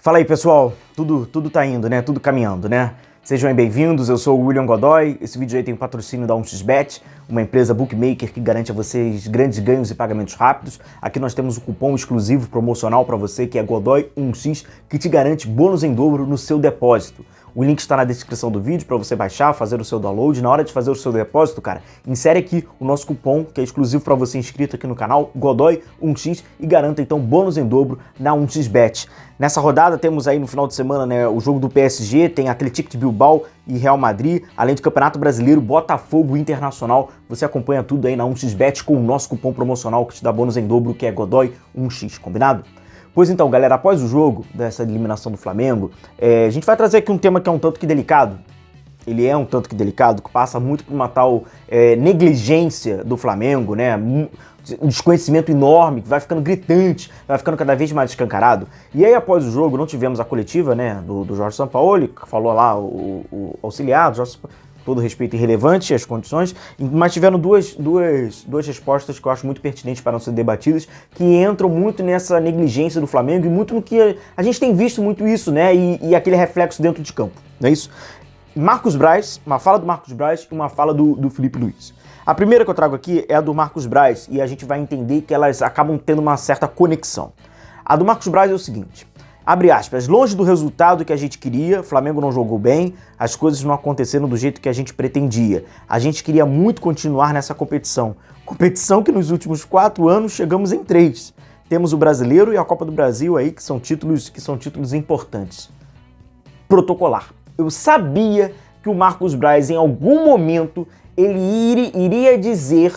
Fala aí, pessoal. Tudo tá indo, né? Tudo caminhando, né? Sejam bem-vindos, eu sou o William Godoy. Esse vídeo aí tem o patrocínio da 1xBet, uma empresa bookmaker que garante a vocês grandes ganhos e pagamentos rápidos. Aqui nós temos um cupom exclusivo promocional para você que é Godoy1x, que te garante bônus em dobro no seu depósito. O link está na descrição do vídeo para você baixar, fazer o seu download. Na hora de fazer o seu depósito, cara, insere aqui o nosso cupom, que é exclusivo para você inscrito aqui no canal, Godoy1x, e garanta então bônus em dobro na 1xBet. Nessa rodada temos aí no final de semana, né, o jogo do PSG, tem Atlético de Bilbao e Real Madrid, além do Campeonato Brasileiro, Botafogo e Internacional. Você acompanha tudo aí na 1xBet com o nosso cupom promocional que te dá bônus em dobro, que é Godoy1x, combinado? Pois então, galera, após o jogo dessa eliminação do Flamengo, a gente vai trazer aqui um tema que é um tanto que delicado. Ele é um tanto que delicado, que passa muito por uma tal negligência do Flamengo, né? Um desconhecimento enorme, que vai ficando gritante, vai ficando cada vez mais escancarado. E aí, após o jogo, não tivemos a coletiva, né, do Jorge Sampaoli, que falou lá, o auxiliar, Jorge Sampaoli, todo respeito irrelevante às condições, mas tiveram duas respostas que eu acho muito pertinentes para não ser debatidas, que entram muito nessa negligência do Flamengo e muito no que a gente tem visto muito isso, né? E aquele reflexo dentro de campo, não é isso? Marcos Braz, uma fala do Marcos Braz e uma fala do Felipe Luiz. A primeira que eu trago aqui é a do Marcos Braz e a gente vai entender que elas acabam tendo uma certa conexão. A do Marcos Braz é o seguinte: abre aspas, longe do resultado que a gente queria, o Flamengo não jogou bem, as coisas não aconteceram do jeito que a gente pretendia. A gente queria muito continuar nessa competição. Competição que nos últimos 4 anos chegamos em 3. Temos o Brasileiro e a Copa do Brasil aí, que são títulos importantes. Protocolar. Eu sabia que o Marcos Braz, em algum momento, ele iria dizer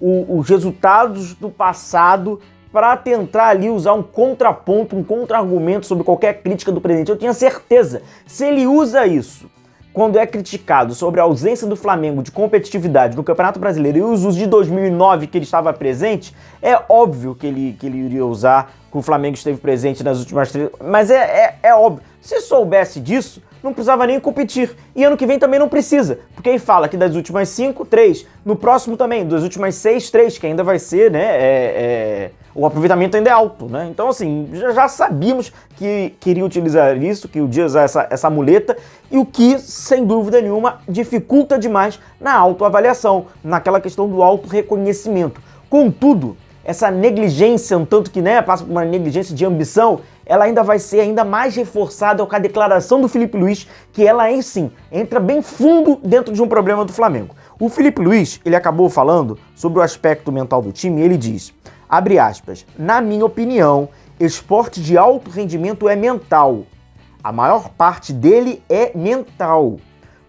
os resultados do passado para tentar ali usar um contraponto, um contra-argumento sobre qualquer crítica do presidente. Eu tinha certeza, se ele usa isso quando é criticado sobre a ausência do Flamengo de competitividade no Campeonato Brasileiro e os usos de 2009 que ele estava presente, é óbvio que ele iria usar, que o Flamengo esteve presente nas últimas 3, mas é óbvio. Se soubesse disso, não precisava nem competir. E ano que vem também não precisa, porque aí fala que das últimas 5, 3. No próximo também, das últimas 6, 3, que ainda vai ser, né, o aproveitamento ainda é alto, né? Então, assim, já sabíamos que queria utilizar isso, que podia usar essa muleta, e o que, sem dúvida nenhuma, dificulta demais na autoavaliação, naquela questão do autorreconhecimento. Contudo, essa negligência, um tanto que, né, passa por uma negligência de ambição, ela ainda vai ser ainda mais reforçada com a declaração do Felipe Luiz, que ela aí sim entra bem fundo dentro de um problema do Flamengo. O Felipe Luiz, ele acabou falando sobre o aspecto mental do time e ele diz, abre aspas, na minha opinião, esporte de alto rendimento é mental. A maior parte dele é mental.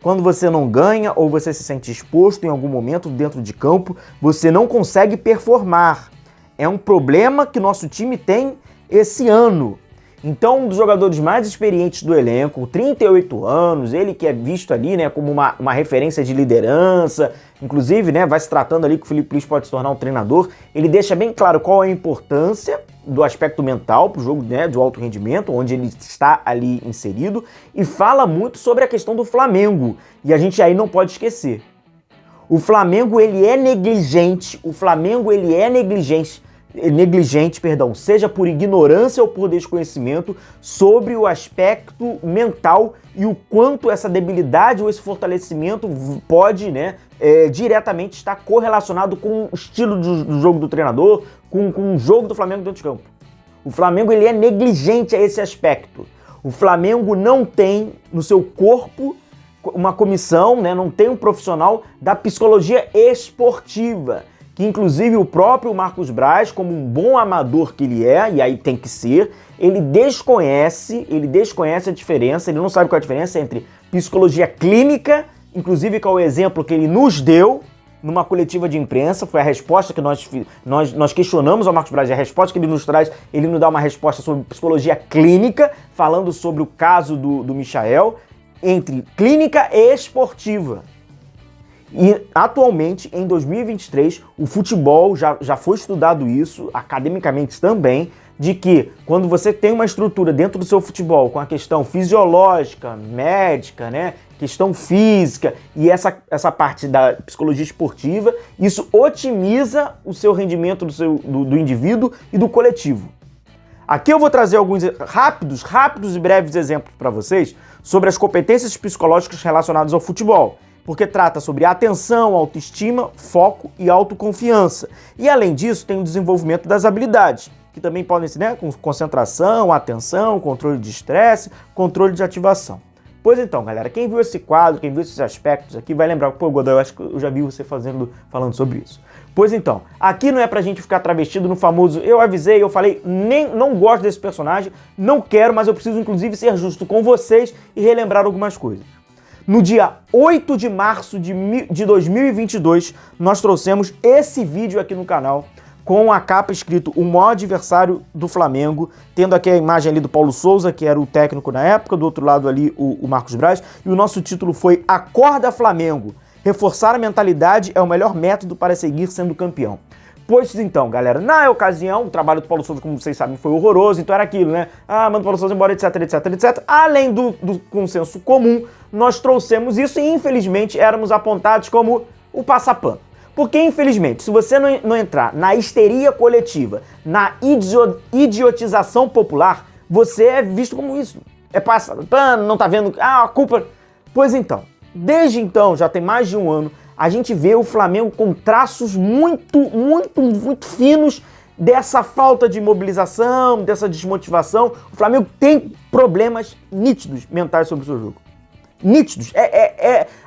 Quando você não ganha ou você se sente exposto em algum momento dentro de campo, você não consegue performar. É um problema que nosso time tem esse ano. Então, um dos jogadores mais experientes do elenco, 38 anos, ele que é visto ali, né, como uma referência de liderança, inclusive, né, vai se tratando ali que o Felipe Luiz pode se tornar um treinador, ele deixa bem claro qual é a importância do aspecto mental para o jogo, né, de alto rendimento, onde ele está ali inserido, e fala muito sobre a questão do Flamengo, e a gente aí não pode esquecer. O Flamengo, ele é negligente, seja por ignorância ou por desconhecimento, sobre o aspecto mental e o quanto essa debilidade ou esse fortalecimento pode, né, diretamente estar correlacionado com o estilo do jogo do treinador, com o jogo do Flamengo dentro de campo. O Flamengo, ele é negligente a esse aspecto. O Flamengo não tem no seu corpo uma comissão, né, não tem um profissional da psicologia esportiva, que inclusive o próprio Marcos Braz, como um bom amador que ele é, e aí tem que ser, ele desconhece a diferença, ele não sabe qual é a diferença entre psicologia clínica, inclusive qual é o exemplo que ele nos deu numa coletiva de imprensa, foi a resposta que nós questionamos ao Marcos Braz, e a resposta que ele nos traz, ele nos dá uma resposta sobre psicologia clínica, falando sobre o caso do Michael, entre clínica e esportiva. E atualmente, em 2023, o futebol já foi estudado isso, academicamente também, de que quando você tem uma estrutura dentro do seu futebol com a questão fisiológica, médica, né, questão física e essa parte da psicologia esportiva, isso otimiza o seu rendimento do indivíduo e do coletivo. Aqui eu vou trazer alguns rápidos e breves exemplos para vocês sobre as competências psicológicas relacionadas ao futebol, porque trata sobre atenção, autoestima, foco e autoconfiança. E além disso, tem o desenvolvimento das habilidades, que também podem ser, né, com concentração, atenção, controle de estresse, controle de ativação. Pois então, galera, quem viu esse quadro, quem viu esses aspectos aqui, vai lembrar, pô, Godoy, eu acho que eu já vi você falando sobre isso. Pois então, aqui não é pra gente ficar travestido no famoso eu avisei, eu falei, não gosto desse personagem, não quero, mas eu preciso inclusive ser justo com vocês e relembrar algumas coisas. No dia 8 de março de 2022, nós trouxemos esse vídeo aqui no canal, com a capa escrito o maior adversário do Flamengo, tendo aqui a imagem ali do Paulo Souza, que era o técnico na época, do outro lado ali o Marcos Braz, e o nosso título foi Acorda Flamengo, reforçar a mentalidade é o melhor método para seguir sendo campeão. Pois então, galera, na ocasião, o trabalho do Paulo Souza, como vocês sabem, foi horroroso, então era aquilo, né? Ah, manda o Paulo Souza embora, etc, etc, etc. Além do consenso comum, nós trouxemos isso e, infelizmente, éramos apontados como o passapano. Porque, infelizmente, se você não entrar na histeria coletiva, na idiotização popular, você é visto como isso. É passapano, não tá vendo a culpa... Pois então, desde então, já tem mais de um ano, a gente vê o Flamengo com traços muito finos dessa falta de mobilização, dessa desmotivação. O Flamengo tem problemas nítidos mentais sobre o seu jogo. Nítidos.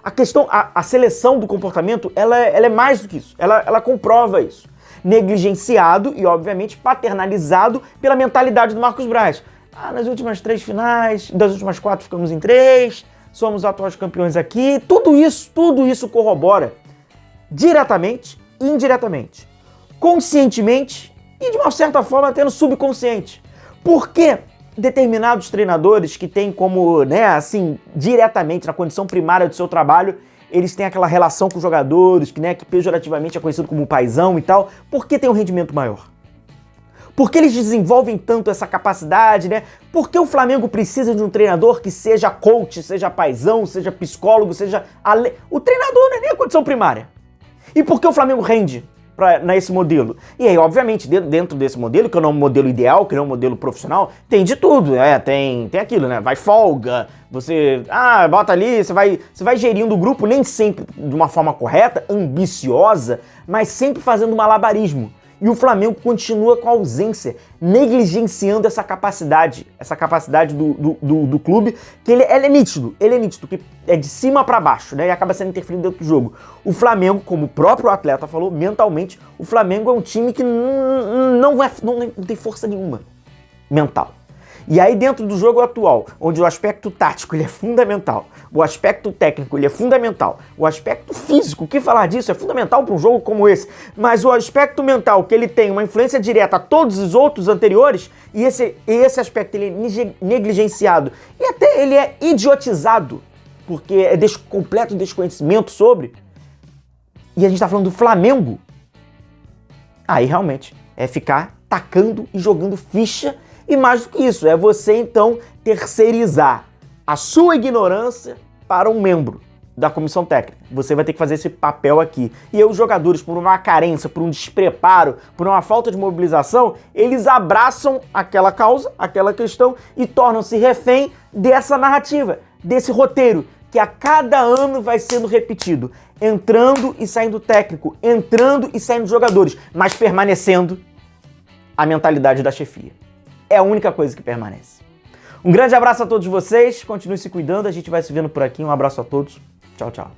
A questão, a seleção do comportamento, ela é mais do que isso. Ela comprova isso. Negligenciado e, obviamente, paternalizado pela mentalidade do Marcos Braz. Ah, nas últimas 3 finais, das últimas 4 ficamos em 3, somos atuais campeões aqui. Tudo isso corrobora diretamente e indiretamente, conscientemente e, de uma certa forma, até no subconsciente. Por quê? Determinados treinadores que têm como, né, assim, diretamente, na condição primária do seu trabalho, eles têm aquela relação com os jogadores, que, né, que pejorativamente é conhecido como paizão e tal, por que tem um rendimento maior? Por que eles desenvolvem tanto essa capacidade, né? Por que o Flamengo precisa de um treinador que seja coach, seja paizão, seja psicólogo, seja... O treinador não é nem a condição primária. E por que o Flamengo rende nesse modelo? E aí, obviamente, dentro desse modelo, que não é um modelo ideal, que não é um modelo profissional, tem de tudo, né? Tem aquilo, né? Vai folga, você... bota ali, você vai gerindo o grupo, nem sempre de uma forma correta, ambiciosa, mas sempre fazendo malabarismo. E o Flamengo continua com a ausência, negligenciando essa capacidade do clube, que ele é nítido, que é de cima para baixo, né? E acaba sendo interferido dentro do jogo. O Flamengo, como o próprio atleta falou, mentalmente, o Flamengo é um time que não tem força nenhuma mental. E aí dentro do jogo atual, onde o aspecto tático ele é fundamental, o aspecto técnico ele é fundamental, o aspecto físico, o que falar disso, é fundamental para um jogo como esse, mas o aspecto mental que ele tem uma influência direta a todos os outros anteriores, e esse aspecto ele é negligenciado, e até ele é idiotizado, porque é completo desconhecimento sobre, e a gente está falando do Flamengo, aí realmente é ficar tacando e jogando ficha. E mais do que isso, é você então terceirizar a sua ignorância para um membro da comissão técnica. Você vai ter que fazer esse papel aqui. E aí os jogadores, por uma carência, por um despreparo, por uma falta de mobilização, eles abraçam aquela causa, aquela questão e tornam-se refém dessa narrativa, desse roteiro, que a cada ano vai sendo repetido. Entrando e saindo técnico, entrando e saindo jogadores, mas permanecendo a mentalidade da chefia. É a única coisa que permanece. Um grande abraço a todos vocês, continue se cuidando, a gente vai se vendo por aqui, um abraço a todos, tchau, tchau.